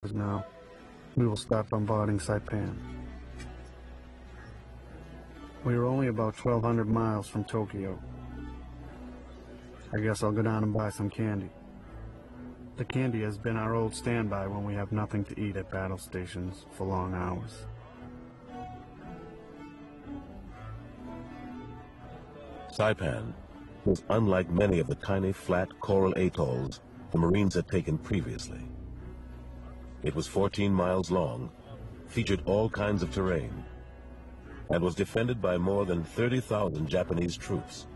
Now, we will start bombarding Saipan. We are only about 1,200 miles from Tokyo. I guess I'll go down and buy some candy. The candy has been our old standby when we have nothing to eat at battle stations for long hours. Saipan was unlike many of the tiny flat coral atolls the Marines had taken previously. It was 14 miles long, featured all kinds of terrain, and was defended by more than 30,000 Japanese troops.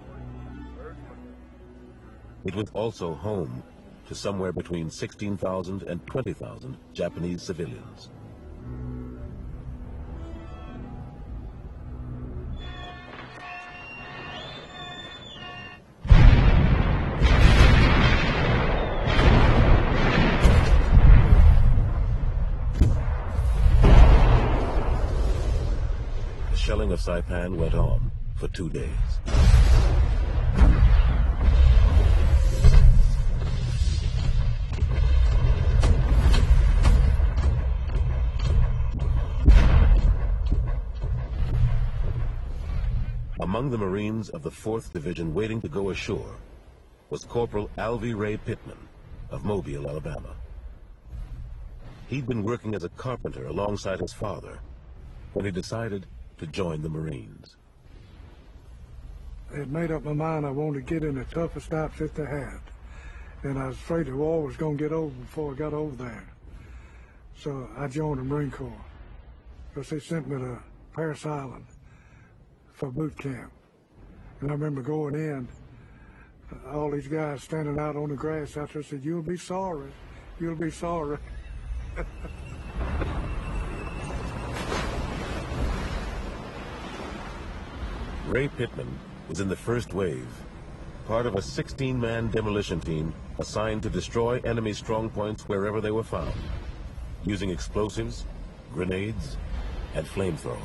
It was also home to somewhere between 16,000 and 20,000 Japanese civilians. The shelling of Saipan went on for 2 days. Among the Marines of the 4th Division waiting to go ashore was Corporal Alvy Ray Pittman of Mobile, Alabama. He'd been working as a carpenter alongside his father when he decided to join the Marines. I had made up my mind I wanted to get in the toughest outfit they had, and I was afraid the war was going to get over before I got over there. So I joined the Marine Corps, because they sent me to Paris Island for boot camp. And I remember going in, all these guys standing out on the grass out there said, "You'll be sorry, you'll be sorry." Ray Pittman was in the first wave, part of a 16-man demolition team assigned to destroy enemy strongpoints wherever they were found, using explosives, grenades, and flamethrowers.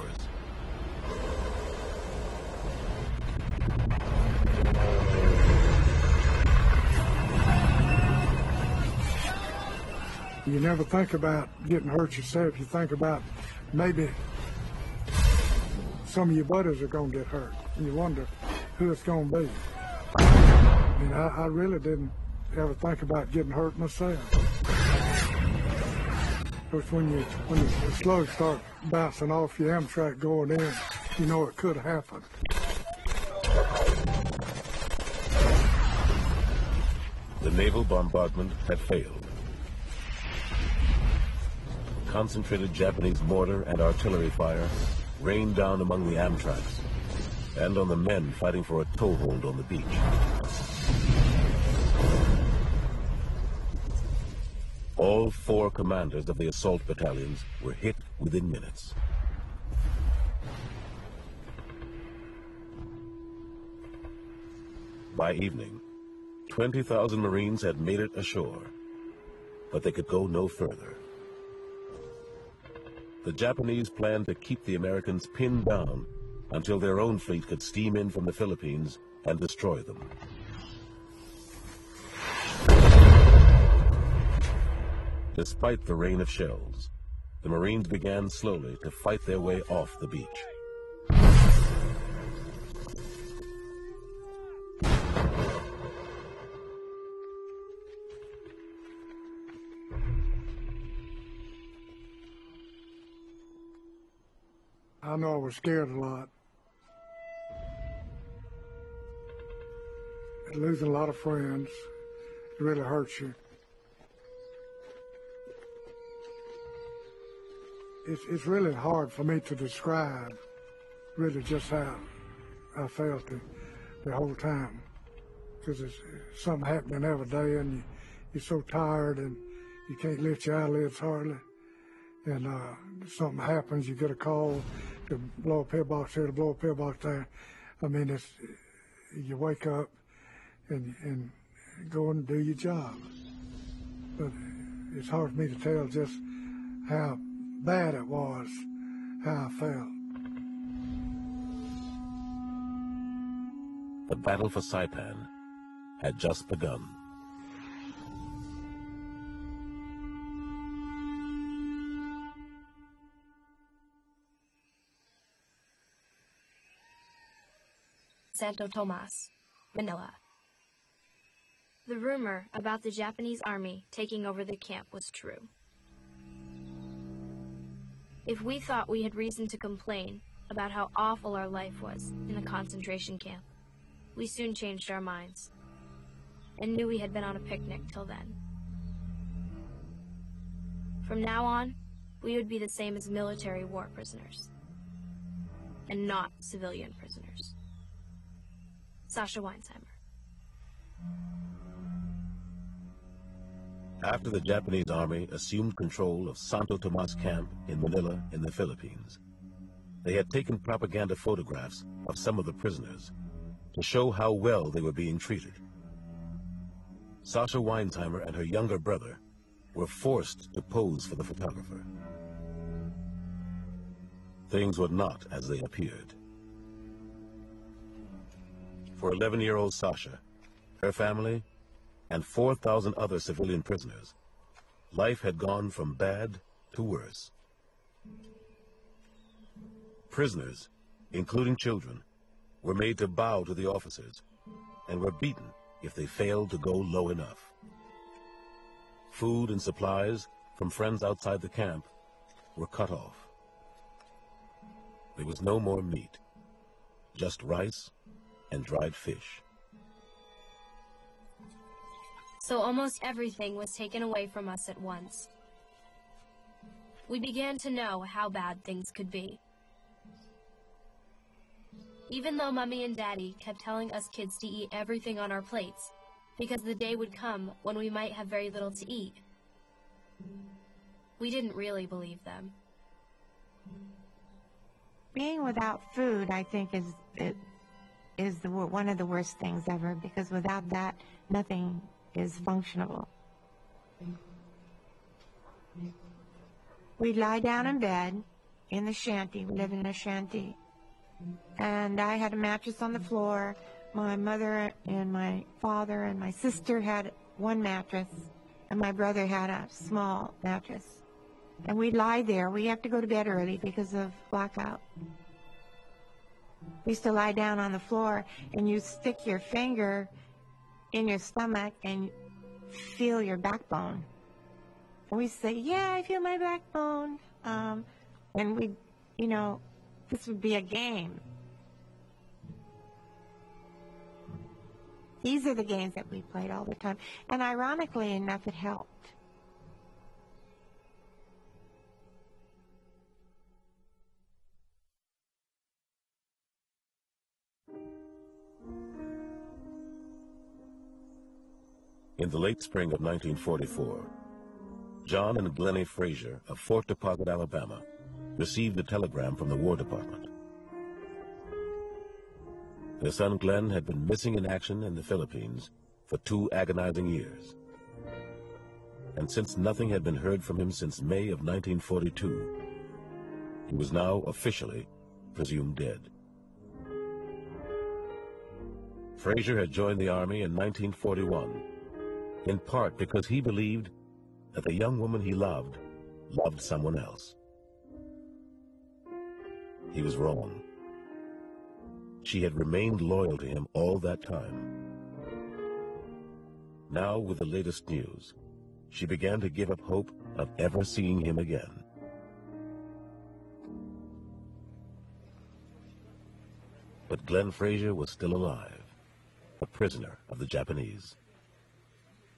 You never think about getting hurt yourself. You think about maybe some of your buddies are going to get hurt, and you wonder who it's going to be. I mean, I really didn't ever think about getting hurt myself. Because when the slugs start bouncing off your Amtrak going in, you know it could happen. The naval bombardment had failed. Concentrated Japanese mortar and artillery fire rained down among the Amtraks and on the men fighting for a toehold on the beach. All 4 commanders of the assault battalions were hit within minutes. By evening, 20,000 Marines had made it ashore, but they could go no further. The Japanese planned to keep the Americans pinned down until their own fleet could steam in from the Philippines and destroy them. Despite the rain of shells, the Marines began slowly to fight their way off the beach. I know I was scared a lot. Losing a lot of friends, it really hurts you. It's really hard for me to describe really just how I felt the whole time. Because it's something happening every day, and you're so tired and you can't lift your eyelids hardly. And something happens, you get a call to blow a pillbox here, to blow a pillbox there. I mean, you wake up and go and do your job. But it's hard for me to tell just how bad it was, how I felt. The battle for Saipan had just begun. Santo Tomas, Manila. The rumor about the Japanese army taking over the camp was true. If we thought we had reason to complain about how awful our life was in the concentration camp, we soon changed our minds and knew we had been on a picnic till then. From now on, we would be the same as military war prisoners, and not civilian prisoners. Sasha Weinsheimer. After the Japanese army assumed control of Santo Tomas Camp in Manila in the Philippines, they had taken propaganda photographs of some of the prisoners to show how well they were being treated. Sasha Weinsheimer and her younger brother were forced to pose for the photographer. Things were not as they appeared. For 11-year-old Sasha, her family, and 4,000 other civilian prisoners, life had gone from bad to worse. Prisoners, including children, were made to bow to the officers and were beaten if they failed to go low enough. Food and supplies from friends outside the camp were cut off. There was no more meat, just rice and dried fish. So almost everything was taken away from us at once. We began to know how bad things could be. Even though Mommy and Daddy kept telling us kids to eat everything on our plates, because the day would come when we might have very little to eat, we didn't really believe them. Being without food, I think, is one of the worst things ever, because without that, nothing is functional. We'd lie down in bed in the shanty. We live in a shanty. And I had a mattress on the floor. My mother and my father and my sister had one mattress, and my brother had a small mattress. And we'd lie there. We have to go to bed early because of blackout. We used to lie down on the floor, and you stick your finger in your stomach and feel your backbone. And we say, yeah, I feel my backbone. And we, this would be a game. These are the games that we played all the time. And ironically enough, it helped. In the late spring of 1944, John and Glennie Frazier of Fort Deposit, Alabama, received a telegram from the War Department. Their son Glenn had been missing in action in the Philippines for 2 agonizing years. And since nothing had been heard from him since May of 1942, he was now officially presumed dead. Frazier had joined the Army in 1941, in part because he believed that the young woman he loved someone else. He was wrong. She had remained loyal to him all that time. Now, with the latest news, she began to give up hope of ever seeing him again. But Glenn Frazier was still alive, a prisoner of the Japanese.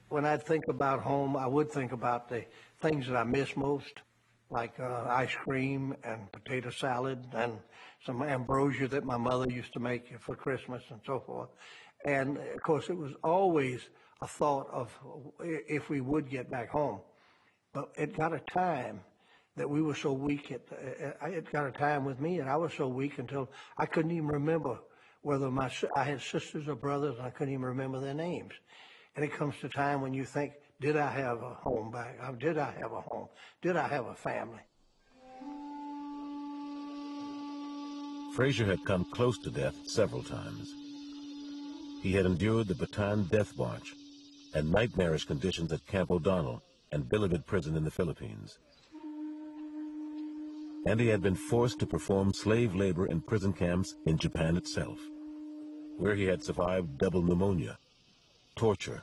When I'd think about home, I would think about the things that I miss most, like ice cream and potato salad and some ambrosia that my mother used to make for Christmas and so forth. And, of course, it was always a thought of if we would get back home. But it got a time that we were so weak. It got a time with me, and I was so weak until I couldn't even remember whether I had sisters or brothers, and I couldn't even remember their names. And it comes to time when you think, did I have a home back? Did I have a home? Did I have a family? Frazier had come close to death several times. He had endured the Bataan Death March and nightmarish conditions at Camp O'Donnell and Bilibid Prison in the Philippines. And he had been forced to perform slave labor in prison camps in Japan itself. where he had survived double pneumonia, torture,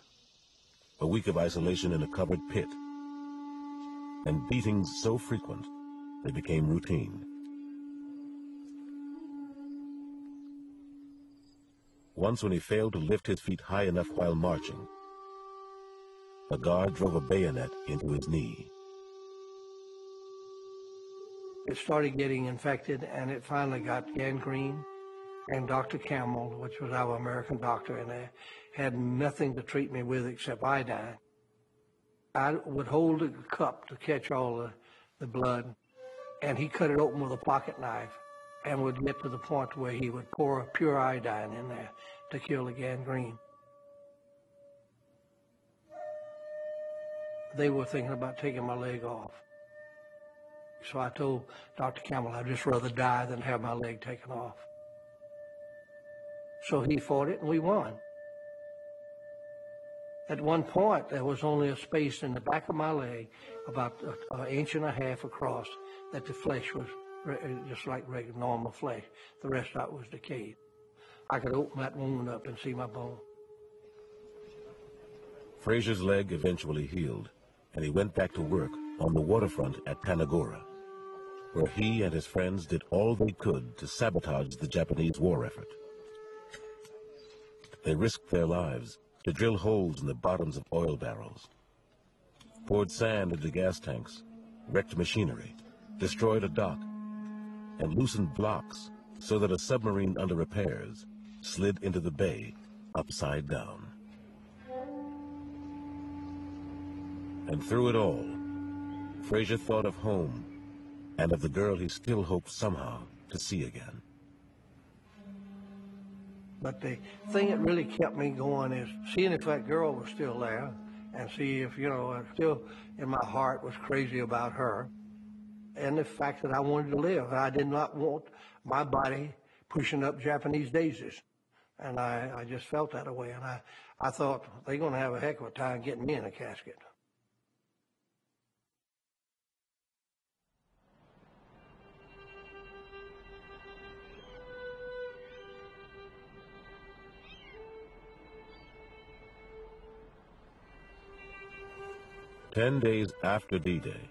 a week of isolation in a covered pit, and beatings so frequent they became routine. Once, when he failed to lift his feet high enough while marching, a guard drove a bayonet into his knee. It started getting infected, and it finally got gangrene. And Dr. Campbell, which was our American doctor in there, had nothing to treat me with except iodine. I would hold a cup to catch all the blood, and he cut it open with a pocket knife and would get to the point where he would pour pure iodine in there to kill the gangrene. They were thinking about taking my leg off. So I told Dr. Campbell I'd just rather die than have my leg taken off. So he fought it, and we won. At one point, there was only a space in the back of my leg, about an inch and a half across, that the flesh was just like regular normal flesh. The rest of it was decayed. I could open that wound up and see my bone. Fraser's leg eventually healed, and he went back to work on the waterfront at Tanagora, where he and his friends did all they could to sabotage the Japanese war effort. They risked their lives to drill holes in the bottoms of oil barrels, poured sand into gas tanks, wrecked machinery, destroyed a dock, and loosened blocks so that a submarine under repairs slid into the bay upside down. And through it all, Fraser thought of home and of the girl he still hoped somehow to see again. But the thing that really kept me going is seeing if that girl was still there, and see if, still in my heart was crazy about her, and the fact that I wanted to live. I did not want my body pushing up Japanese daisies. And I just felt that way. And I thought, they're going to have a heck of a time getting me in a casket. Ten days after D-Day,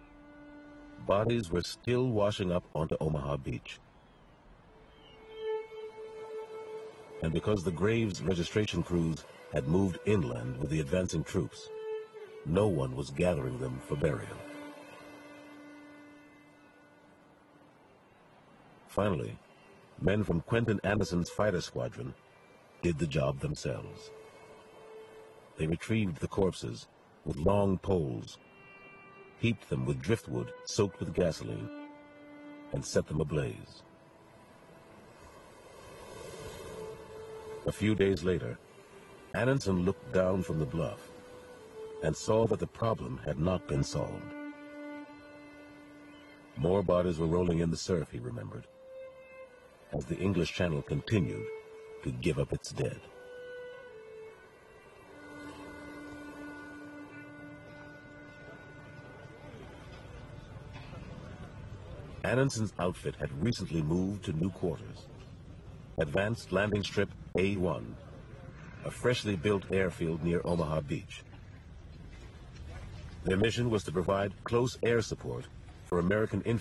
bodies were still washing up onto Omaha Beach. And because the Graves registration crews had moved inland with the advancing troops, no one was gathering them for burial. Finally, men from Quentin Anderson's fighter squadron did the job themselves. They retrieved the corpses with long poles, heaped them with driftwood soaked with gasoline, and set them ablaze. A few days later, Anderson looked down from the bluff and saw that the problem had not been solved. More bodies were rolling in the surf, he remembered, as the English Channel continued to give up its dead. Anderson's outfit had recently moved to new quarters. Advanced Landing Strip A1, a freshly built airfield near Omaha Beach. Their mission was to provide close air support for American infantry